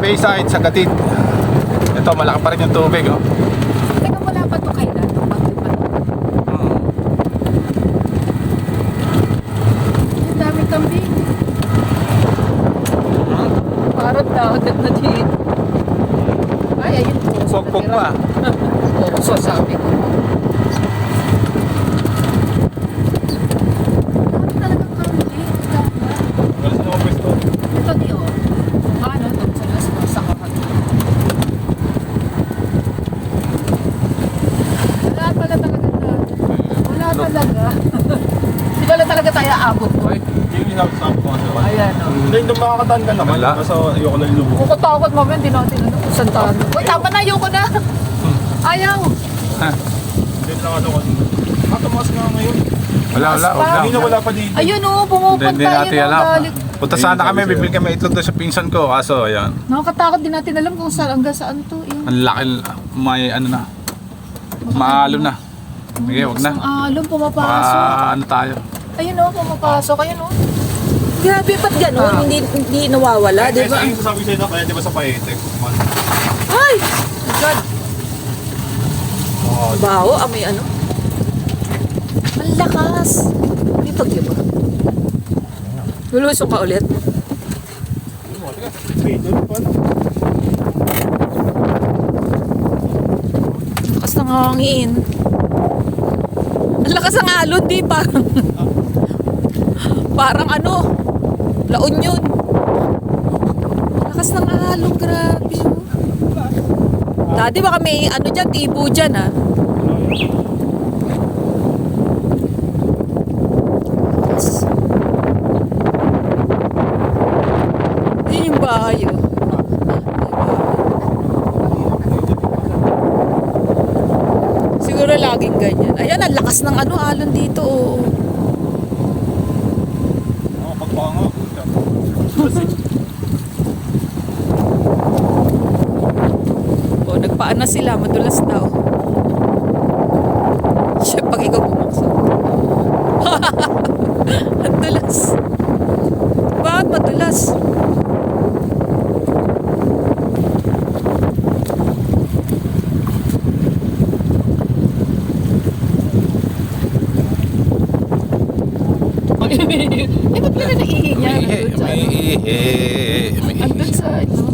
Bayside sa Gatid. Ito, malaki pa rin yung tubig, oh. Teka, wala pa ito kailan? Itong bagyo pa ito. Ang daming kambing. Parang dagat na dito. Ay, ayun po. Pugpug pa. Oo, so sabi ko. Ano talagang kambing? Wala sa mga pwesto. Ito di oh. Ano ito? Sa kapat. Wala pala talaga na. Wala talaga. Di pala talaga tayo aabot mo. Ay, yung sinabi ko nga. Ayan o. Hindi, nung makakataan ka naman. Wala. Basta ayoko na lulubog. Kung katakot mo, hindi natin ano. Saan tayo? Uy, tama na. Ayoko na. Ayaw. Ha? Hindi lang ano kasi. Tumaas nga ngayon. Wala. Hindi na wala pa dito. Ayun o, pumupunta Hindi natin yun. alam. Galit. Punta sana kami, bibili kami itlog doon sa pinsan ko. Kaso, ayan. Nakakatakot din natin alam kung saan hanggang saan to. Ang laki, may ano na. Maalon na. Sige, wag na. Ang alon, pumapasok. Ano tayo? Ayun o, pumapasok. Ayun o. Grabe, ba't gano'n? Hindi nawawala, di ba? Yung sabi sa'yo na kaya di ba sa Paetek? Ay! God. Baho, amoy ano? Ang lakas! May bagyo ba? Lulusong ka ulit? Lakas ng hangin. Ang lakas ng alon, di ba? Parang ano, La Union. Lakas ng alon, grabe. Oh. Dati baka may ano dyan, tibo dyan ah. Lakas. Yun yung bahay oh. Siguro laging ganyan. Ayan, ang lakas ng ano, alon dito oh. Pagpanga. O, nagpaan na sila, madulas daw. Siya, pag ikaw bumakso. Ang dulas. Bakit madulas? Eh, ba't pala naiihi niya? May Andun sa ano?